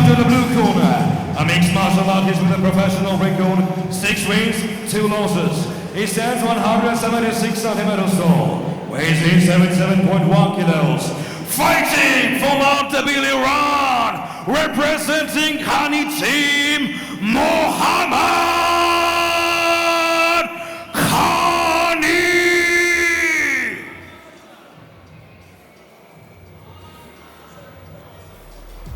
now to the blue corner. A mixed martial artist with a professional record, 6 wins, 2 losses. He stands 176 centimeters tall, weighs in 77.1 kilos. Fighting from Ardabil, Iran, representing Khani team, Mohammad Khani.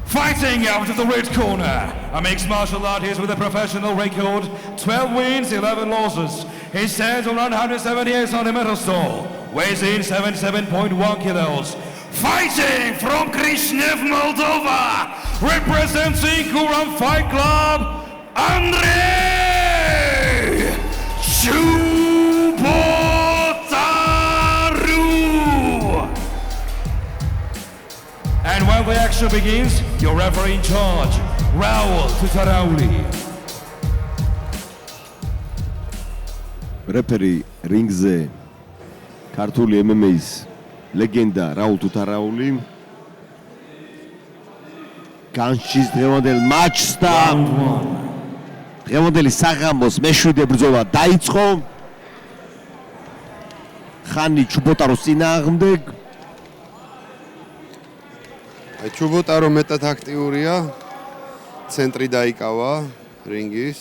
Fighting out of the red corner, a mixed martial artist with a professional record, 12 wins, 11 losses. He stands on 178 centimeters tall, weighs in 77.1 kilos. Fighting from Krishnev, Moldova, representing Kuram Fight Club, Andrei Chubotaru. And when the action begins, your referee in charge, Raul Tutarauli. Referee ringze ქართული MMA-ის ლეგენდა რაულ თუთარაული განშის დღევანდელ მატჩს და დღევანდელი საღამოს მეშვიდე ბრძოლა დაიწყო ხანი ჩუბოტაროს წინააღმდეგ ჩუბოტარო მეტად აქტიურია ცენტრი დაიკავა რინგის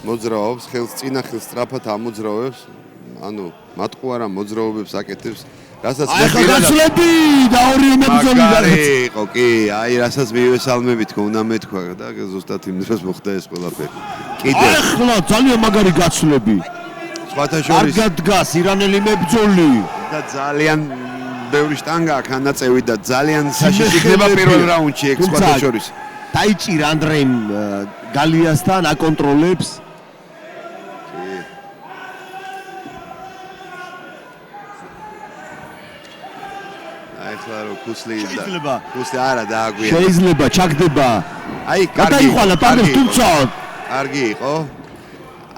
მოძრაობს ხელს წინა ხელს სწრაფად ამოძრავებს ანუ მატყუარა მოძრაობებს აკეთებს რასაც გაცლები და ორივე მებრძოლი იყო კი აი რასაც მივესალმები თქო უნდა მეთქვა და ზუსტად იმ დროს მოხდა ეს ყველაფერი კიდე ახლა ძალიან მაგარი გაცლები სხვათა შორის კარგად დგას ირანელი მებრძოლი და ძალიან ბევრი შტანგა აქვს ანაწევი და ძალიან საშიში იქნება პირველ რაუნდში ეგ სხვათა შორის დაიჭირა ანდრეიმ გალიასთან აკონტროლებს კუსლი არა დააგვიანა შეიძლება ჩაგდება აი გადაიყვანა პარკს თუმცა კარგი იყო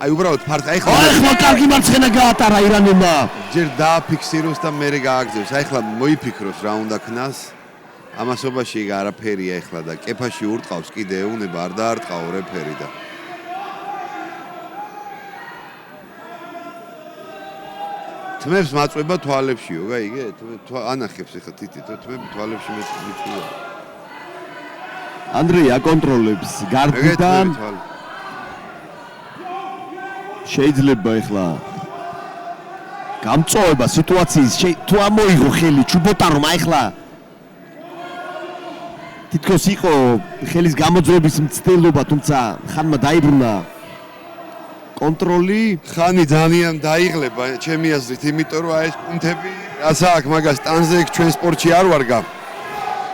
აი უბრალოდ ფარტა ახლა კარგი მარცხენა გაატარა ირანელმა ჯერ დააფიქსიროს და მერე გააგზავნოს აი ახლა მოიფიქროს რა უნდა ქნას ამასობაში არაფერია ახლა და კეფაში ურტყავს კიდე ეუნება არ დაარტყაო რეფერი და თმებს მაწვება თვალებშიო, გაიგე? ანახებს ახლა თითითო თმები თვალებში მეწვია. ანდრეი აკონტროლებს გარდიდან. შეიძლება ახლა გამწოვება სიტუაციის თუ ამოიღო ხელი ჩუბოტარომ ახლა თითქოს იყო ხელის გამოძრების მცდელობა, თუმცა ხანმა დაიბრუნა კონტროლი ხანი ძალიან დაიღლება ჩემი აზრით, იმიტომ რომ აი ეს კუნთები რაც აქვს მაგას ტანზე ჩვენ სპორტში არ ვარგა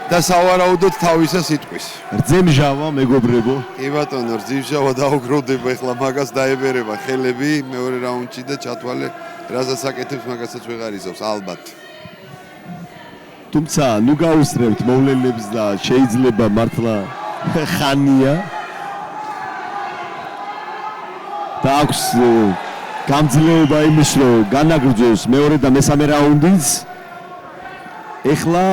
და სავარაუდოდ თავისა სიტყვის. რძემჟავა მეგობრებო. კი ბატონო, რძიმჟავა დაუგროვდება ახლა მაგას დაებერება ხელები მეორე რაუნდში და ჩათვალე რასაც აკეთებს მაგასაც ვეღარ იზავს ალბათ. თუმცა ნუ გაუსწრებთ მოვლენებს და შეიძლება მართლა ხანია და აქვს გამძლეობა იმის რომ განაგრძოს მეორე და მესამე რაუნდიც ეხლა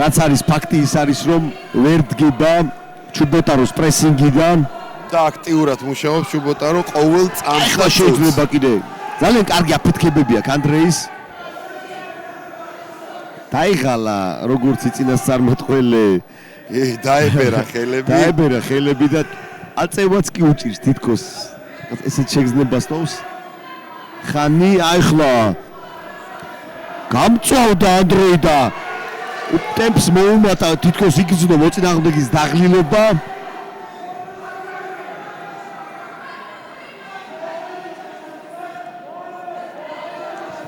რაც არის ფაქტი ის არის რომ ვერ დგება ჩუბოტაროს პრესინგიდან და აქტიურად მუშაობს ჩუბოტარო ყოველ წამს და შეიძლება კიდე ძალიან კარგი აფეთქებები აქვს ანდრეის დაიღალა როგორც წინასწარმეტყველი დაებერა ხელები და აწევაც კი უჭირს თითქოს ესეც შეგრძნებას თავს ხანი აიხლა გამწვავდა ანდრეი და ტემპს მოუმატა თითქოს იგრძნო მოწინააღმდეგის დაღლილება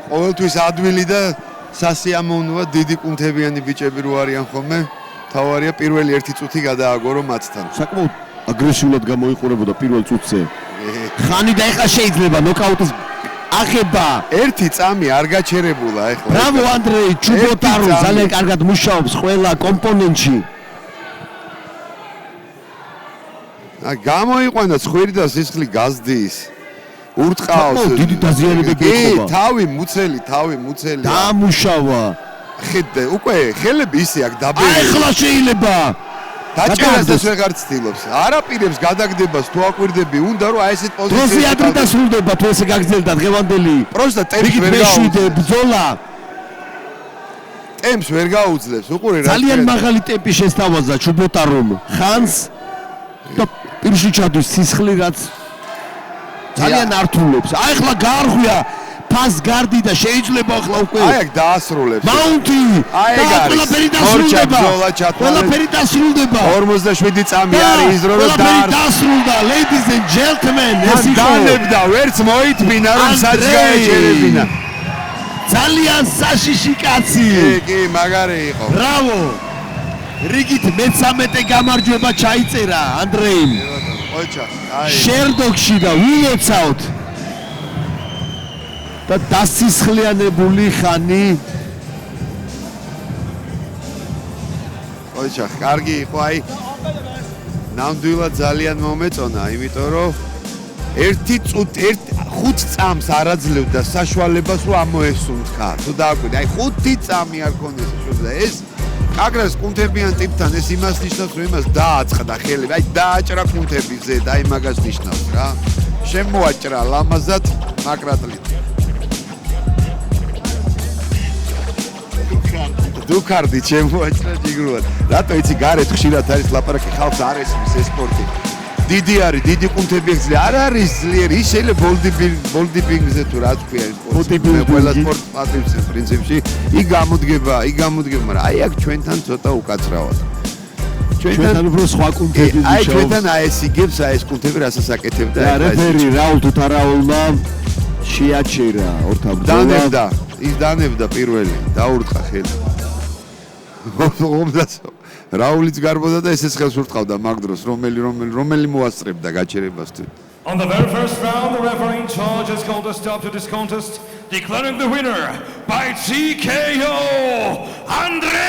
ყოველთვის ადვილი და სასიამოვნოა დიდი კუნთებიანი ბიჭები რო არიან ხოლმე თავარია პირველი ერთი წუთი გადააგორო მათთან საკმაოდ აგრესიულად გამოიყურებოდა პირველ წუთზე ხანი და ეხლა შეიძლება ნოკაუტის აღება ერთი წამი არ გაჩერებულა ეხლა ბრავო ანდრეი ჩუბოტარო ძალიან კარგად მუშაობს ყველა კომპონენტში გამოიყვანა ცხვირი და სისხლი გაზდის ურტყავს დიდი დაზიანებები იყო თავი მუცელი დამუშავა ხედე უკვე ხელები ისე აქვს დაბერილი ახლა შეიძლება გაჭერასაც ვეღარ ცდილობს. არაპირებს გადაგდებას თუ აკვირდები, უნდა რომ აი ესეთ დროზე პოზიციებში ადრე დასრულდება თუ ესე გაგრძელდა დღევანდელი პროსტა ტემპს რიგით ვერ მეშვიდე ბრძოლა ტემპს ვერ გაუძლებს. უყურე რა ძალიან მაღალი ტემპი შესთავაზა ჩუბოტარომ ხანს და პირში ჩადის სისხლი რაც ძალიან ართულობს. აი ახლა გაარღვია ფას გარდი და შეიძლება ახლა უკვე აი აქ დაასრულებს. მაუნტი აი ეგ არის. ყველაფერი დასრულდება. ბრძოლა ჩათვალე. ყველაფერი დასრულდება. 47 წამი არის ის რომ ყველაფერი დასრულდა. Ladies and gentlemen, ეს იყო განებდა ვერც მოითმინა რომ სადღაც გაეჩერებინა. ძალიან საშიში კაცი. კი, მაგარი იყო. ბრავო. რიგით მე-13 გამარჯვება ჩაიწერა ანდრეიმ. ოჩა, აი. შერდოგში და ვილოცავთ. და დასისხლიანებული ხანი. ოჩა, კარგი იყო, აი. ნამდვილად ძალიან მომეწონა, იმიტომ რომ 5 წამს არ აძლევდა საშუალებას რომ ამოესუნთქა. თუ დააკვირდი, აი 5 წამი არ ქონდეს შეუძლია ეს კაგრას კუნთებიან ტიპთან ეს იმას ნიშნავს რომ იმას დააწყდა ხელები. აი დააჭრა კუნთები ზედ, აი მაგას ნიშნავს რა. შემოაჭრა ლამაზად მაკრატლით. დუქარდი შემოაჭრა ჯიგრულად. რატო იცი გარეთ ხშირად არის ლაპარაკი ხალხს არ ესმის ეს სპორტი. დიდი არის, დიდი კუნთები ეგზლია. არ არის ძლიერი, ის შეიძლება ბოლდიპინგზე თუ რაც ქვია ეს სპორტი. მე ყველა სპორტს პატრიებს პრინციპში. იქ გამოდგება, მაგრამ აი აქ ჩვენთან ცოტა უკაცრავად. ჩვენთან უფრო სხვა კუნთები აი ჩვენთან აი ეს იგებს, აი ეს კუნთები რასაც აკეთებდა. და რეფერი რაულ თუთარავულმა შეაჩერა ორთა ბრძოლა. ის დანებდა პირველი, დაურტყა ხელი. რაულიც გარბოდა და ესეც ხელს ურტყავდა მაგ დროს, რომელი მოასწრებდა გაჩერებას თუ. On the very first round, the referee in charge has called a stop to this contest, declaring the winner by TKO, Andre